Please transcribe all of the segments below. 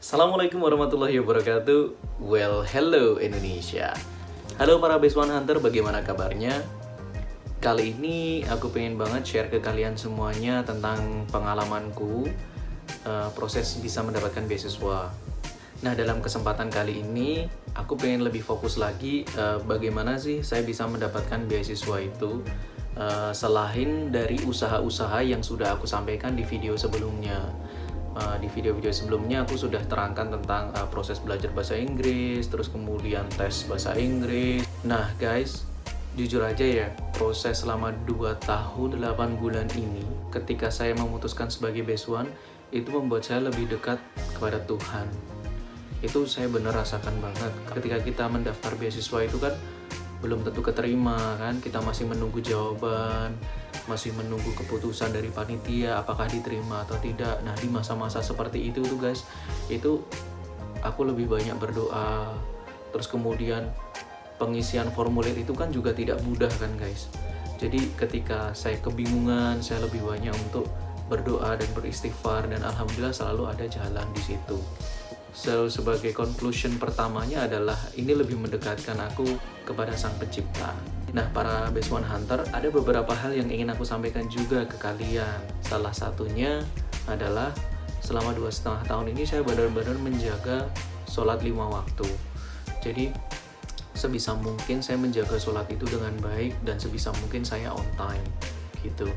Assalamualaikum warahmatullahi wabarakatuh. Well, hello Indonesia. Halo para Best One Hunter, bagaimana kabarnya? Kali ini aku pengen banget share ke kalian semuanya tentang pengalamanku proses bisa mendapatkan beasiswa. Nah, dalam kesempatan kali ini aku pengen lebih fokus lagi bagaimana sih saya bisa mendapatkan beasiswa itu selain dari usaha-usaha yang sudah aku sampaikan di video sebelumnya. Di video-video sebelumnya aku sudah terangkan tentang proses belajar bahasa Inggris, terus kemudian tes bahasa Inggris. Nah guys, jujur aja ya, proses selama 2 tahun 8 bulan ini ketika saya memutuskan sebagai Best One, itu membuat saya lebih dekat kepada Tuhan. Itu saya bener rasakan banget. Ketika kita mendaftar beasiswa itu kan belum tentu keterima kan, kita masih menunggu jawaban, masih menunggu keputusan dari panitia apakah diterima atau tidak. Nah, di masa-masa seperti itu tuh guys, itu aku lebih banyak berdoa. Terus kemudian pengisian formulir itu kan juga tidak mudah kan guys. Jadi ketika saya kebingungan, saya lebih banyak untuk berdoa dan beristighfar, dan alhamdulillah selalu ada jalan di situ. So, sebagai conclusion pertamanya adalah ini lebih mendekatkan aku kepada Sang Pencipta. Nah, para Best One Hunter, ada beberapa hal yang ingin aku sampaikan juga ke kalian. Salah satunya adalah selama 2,5 tahun ini saya benar-benar menjaga sholat 5 waktu. Jadi, sebisa mungkin saya menjaga sholat itu dengan baik dan sebisa mungkin saya on time gitu.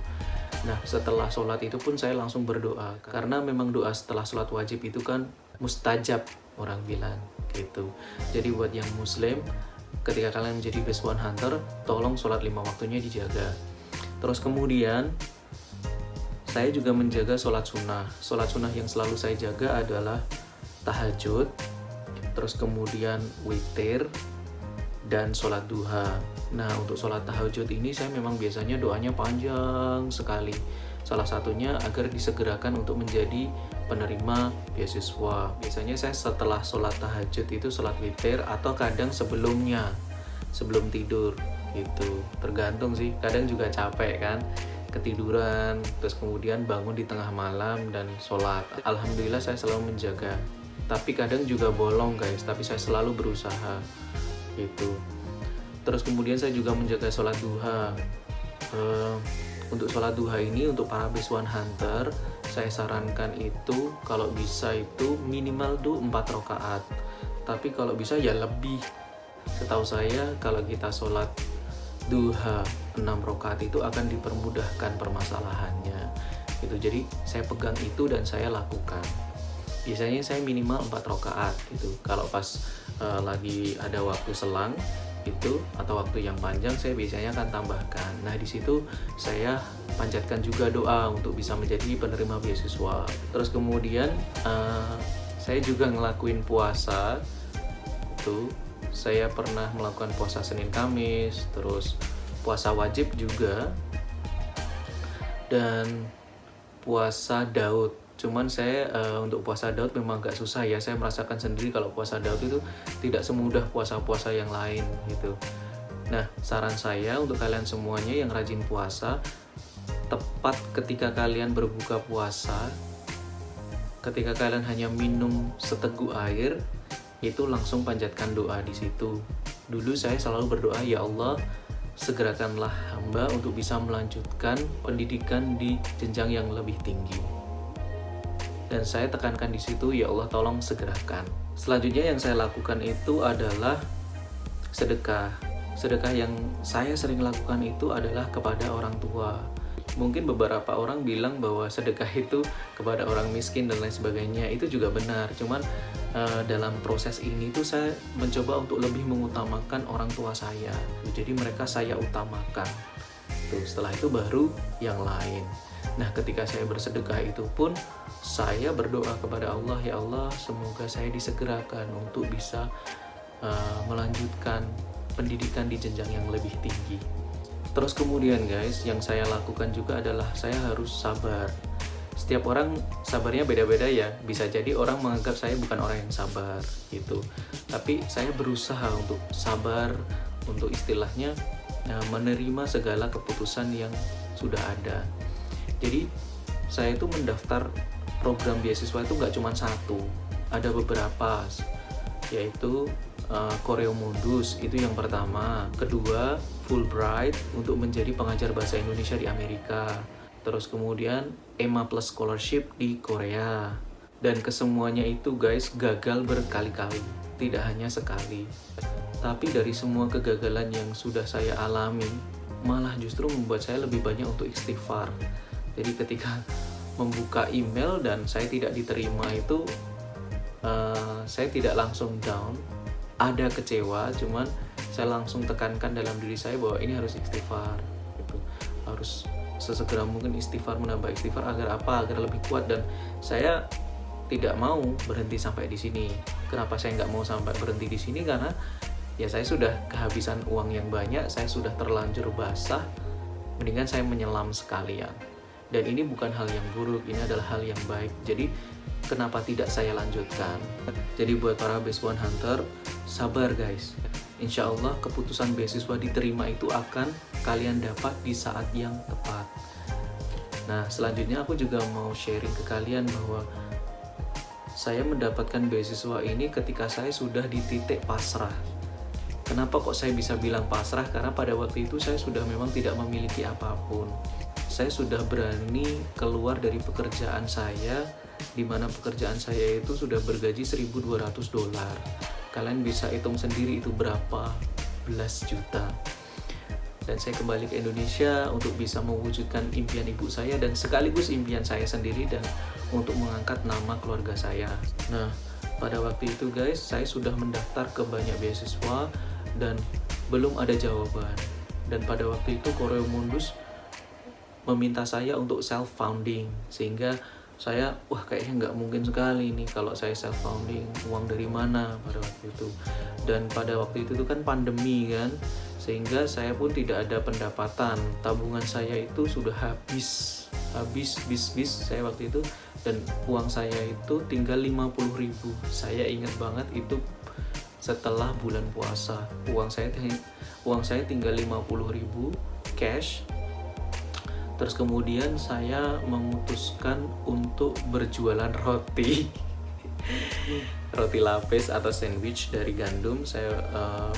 Nah, setelah sholat itu pun saya langsung berdoa, karena memang doa setelah sholat wajib itu kan mustajab, orang bilang gitu. Jadi buat yang muslim, ketika kalian menjadi Best One Hunter, tolong sholat 5 waktunya dijaga. Terus kemudian saya juga menjaga sholat sunnah. Sholat sunnah yang selalu saya jaga adalah tahajud, terus kemudian witir, dan sholat duha. Nah, untuk sholat tahajud ini saya memang biasanya doanya panjang sekali. Salah satunya agar disegerakan untuk menjadi penerima beasiswa. Biasanya saya setelah sholat tahajud itu sholat witir, atau kadang sebelumnya, sebelum tidur gitu. Tergantung sih, kadang juga capek kan, ketiduran, terus kemudian bangun di tengah malam dan sholat. Alhamdulillah saya selalu menjaga. Tapi kadang juga bolong guys, tapi saya selalu berusaha gitu. Terus kemudian saya juga menjaga sholat duha. Untuk sholat duha ini, untuk para Best One Hunter, saya sarankan itu kalau bisa itu minimal tuh 4 rakaat. Tapi kalau bisa ya lebih. Setahu saya kalau kita sholat duha 6 rakaat itu akan dipermudahkan permasalahannya gitu. Jadi saya pegang itu dan saya lakukan. Biasanya saya minimal 4 rakaat gitu. Kalau pas lagi ada waktu selang itu atau waktu yang panjang, saya biasanya akan tambahkan. Nah, di situ saya panjatkan juga doa untuk bisa menjadi penerima beasiswa. Terus kemudian saya juga ngelakuin puasa. Itu saya pernah melakukan puasa Senin Kamis, terus puasa wajib juga, dan puasa Daud. Cuman saya untuk puasa Daud memang agak susah ya. Saya merasakan sendiri kalau puasa Daud itu tidak semudah puasa-puasa yang lain gitu. Nah, saran saya untuk kalian semuanya yang rajin puasa, tepat ketika kalian berbuka puasa, ketika kalian hanya minum seteguk air, itu langsung panjatkan doa di situ. Dulu saya selalu berdoa, ya Allah, segerakanlah hamba untuk bisa melanjutkan pendidikan di jenjang yang lebih tinggi. Dan saya tekankan di situ, ya Allah tolong segerakan. Selanjutnya yang saya lakukan itu adalah sedekah. Sedekah yang saya sering lakukan itu adalah kepada orang tua. Mungkin beberapa orang bilang bahwa sedekah itu kepada orang miskin dan lain sebagainya. Itu juga benar. Cuman dalam proses ini tuh saya mencoba untuk lebih mengutamakan orang tua saya. Jadi mereka saya utamakan. Tuh, setelah itu baru yang lain. Nah, ketika saya bersedekah itu pun saya berdoa kepada Allah, ya Allah, semoga saya disegerakan untuk bisa melanjutkan pendidikan di jenjang yang lebih tinggi. Terus kemudian guys, yang saya lakukan juga adalah saya harus sabar. Setiap orang sabarnya beda-beda ya. Bisa jadi orang menganggap saya bukan orang yang sabar gitu. Tapi saya berusaha untuk sabar, untuk istilahnya menerima segala keputusan yang sudah ada. Jadi saya itu mendaftar program beasiswa itu nggak cuma satu, ada beberapa, yaitu Choreo Mundus itu yang pertama, kedua Fulbright untuk menjadi pengajar bahasa Indonesia di Amerika, terus kemudian EMA Plus Scholarship di Korea. Dan kesemuanya itu guys gagal berkali-kali, tidak hanya sekali. Tapi dari semua kegagalan yang sudah saya alami, malah justru membuat saya lebih banyak untuk istighfar. Jadi ketika membuka email dan saya tidak diterima itu, saya tidak langsung down, ada kecewa, cuman saya langsung tekankan dalam diri saya bahwa ini harus istighfar, gitu. Harus sesegera mungkin istighfar, menambah istighfar agar apa? Agar lebih kuat. Dan saya tidak mau berhenti sampai di sini. Kenapa saya nggak mau sampai berhenti di sini? Karena ya saya sudah kehabisan uang yang banyak, saya sudah terlanjur basah, mendingan saya menyelam sekalian. Dan ini bukan hal yang buruk, ini adalah hal yang baik. Jadi kenapa tidak saya lanjutkan? Jadi buat para Base One Hunter, sabar guys. Insya Allah keputusan beasiswa diterima itu akan kalian dapat di saat yang tepat. Nah selanjutnya aku juga mau sharing ke kalian bahwa saya mendapatkan beasiswa ini ketika saya sudah di titik pasrah. Kenapa kok saya bisa bilang pasrah? Karena pada waktu itu saya sudah memang tidak memiliki apapun. Saya sudah berani keluar dari pekerjaan saya, di mana pekerjaan saya itu sudah bergaji $1.200. Kalian bisa hitung sendiri itu berapa belas juta. Dan saya kembali ke Indonesia untuk bisa mewujudkan impian ibu saya dan sekaligus impian saya sendiri, dan untuk mengangkat nama keluarga saya. Nah, pada waktu itu guys, saya sudah mendaftar ke banyak beasiswa dan belum ada jawaban. Dan pada waktu itu Choreo Mundus meminta saya untuk self-founding, sehingga saya, wah kayaknya nggak mungkin sekali nih kalau saya self-founding, uang dari mana pada waktu itu. Dan pada waktu itu kan pandemi kan, sehingga saya pun tidak ada pendapatan, tabungan saya itu sudah habis saya waktu itu, dan uang saya itu tinggal 50.000. Saya ingat banget itu setelah bulan puasa, uang saya tinggal 50.000 cash. Terus kemudian saya memutuskan untuk berjualan roti roti lapis atau sandwich dari gandum. Saya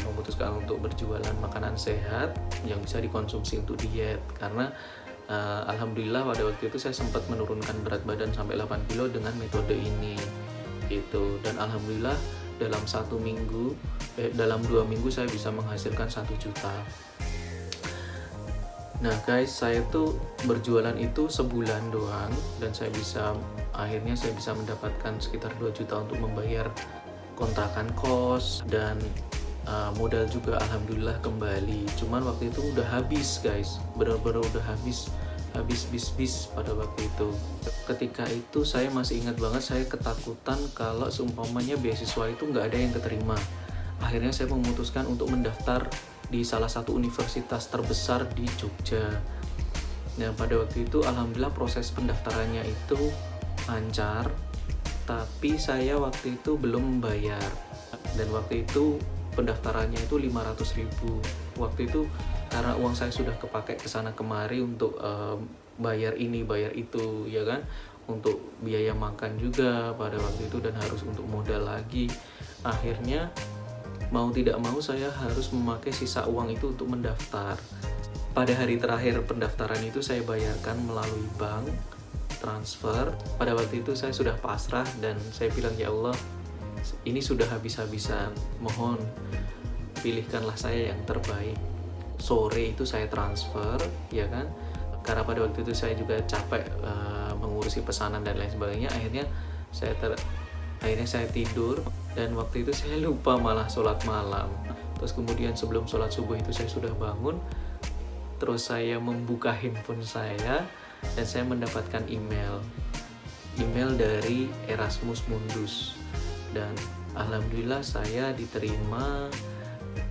memutuskan untuk berjualan makanan sehat yang bisa dikonsumsi untuk diet, karena alhamdulillah pada waktu itu saya sempat menurunkan berat badan sampai 8 kilo dengan metode ini gitu. Dan alhamdulillah dalam 2 minggu saya bisa menghasilkan 1 juta. Nah guys, saya tuh berjualan itu sebulan doang, dan akhirnya saya bisa mendapatkan sekitar 2 juta untuk membayar kontrakan kos, dan modal juga alhamdulillah kembali. Cuman waktu itu udah habis guys, benar-benar udah habis pada waktu itu. Ketika itu saya masih ingat banget, saya ketakutan kalau seumpamanya beasiswa itu nggak ada yang keterima. Akhirnya saya memutuskan untuk mendaftar di salah satu universitas terbesar di Jogja. Nah pada waktu itu alhamdulillah proses pendaftarannya itu lancar, tapi saya waktu itu belum membayar, dan waktu itu pendaftarannya itu 500.000. Waktu itu karena uang saya sudah kepakai kesana kemari untuk bayar ini bayar itu ya kan, untuk biaya makan juga pada waktu itu, dan harus untuk modal lagi. Akhirnya mau tidak mau saya harus memakai sisa uang itu untuk mendaftar. Pada hari terakhir pendaftaran itu saya bayarkan melalui bank transfer. Pada waktu itu saya sudah pasrah dan saya bilang, ya Allah, ini sudah habis-habisan, mohon pilihkanlah saya yang terbaik. Sore itu saya transfer ya kan, karena pada waktu itu saya juga capek mengurusi pesanan dan lain sebagainya. Akhirnya saya tidur, dan waktu itu saya lupa malah sholat malam. Terus kemudian sebelum sholat subuh itu saya sudah bangun, terus saya membuka handphone saya dan saya mendapatkan email dari Erasmus Mundus, dan alhamdulillah saya diterima.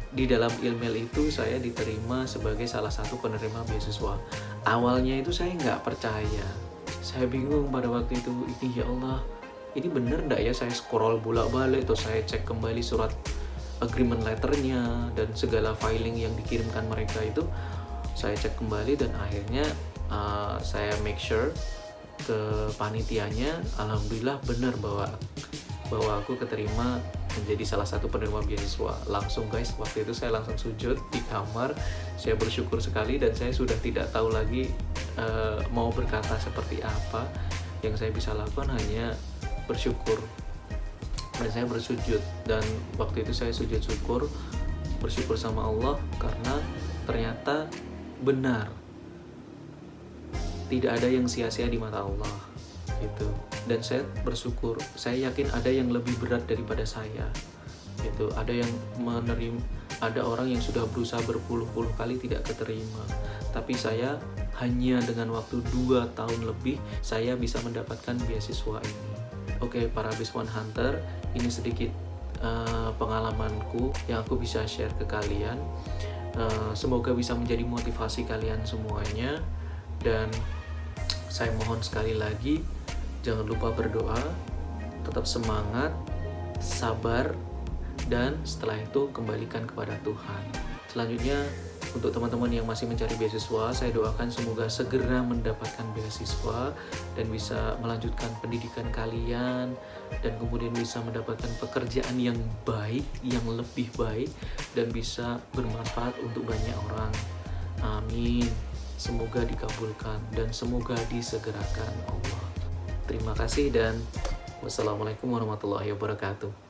Di dalam email itu saya diterima sebagai salah satu penerima beasiswa. Awalnya itu saya nggak percaya, saya bingung pada waktu itu, ini ya Allah, ini bener nggak ya? Saya scroll bolak-balik, terus saya cek kembali surat agreement letternya dan segala filing yang dikirimkan mereka itu saya cek kembali, dan akhirnya saya make sure ke panitianya, alhamdulillah benar bahwa aku keterima menjadi salah satu penerima beasiswa. Langsung guys, waktu itu saya langsung sujud di kamar, saya bersyukur sekali dan saya sudah tidak tahu lagi mau berkata seperti apa. Yang saya bisa lakukan hanya bersyukur, dan saya bersujud. Dan waktu itu saya sujud syukur, bersyukur sama Allah karena ternyata benar, tidak ada yang sia-sia di mata Allah gitu. Dan saya bersyukur, saya yakin ada yang lebih berat daripada saya gitu. Ada yang menerima, ada orang yang sudah berusaha berpuluh-puluh kali tidak keterima, tapi saya hanya dengan waktu 2 tahun lebih saya bisa mendapatkan beasiswa ini. Oke, para Beast1 Hunter, ini sedikit pengalamanku yang aku bisa share ke kalian. Semoga bisa menjadi motivasi kalian semuanya. Dan saya mohon sekali lagi, jangan lupa berdoa, tetap semangat, sabar, dan setelah itu kembalikan kepada Tuhan. Selanjutnya, untuk teman-teman yang masih mencari beasiswa, saya doakan semoga segera mendapatkan beasiswa dan bisa melanjutkan pendidikan kalian, dan kemudian bisa mendapatkan pekerjaan yang baik, yang lebih baik, dan bisa bermanfaat untuk banyak orang. Amin. Semoga dikabulkan dan semoga disegerakan Allah. Terima kasih dan wassalamualaikum warahmatullahi wabarakatuh.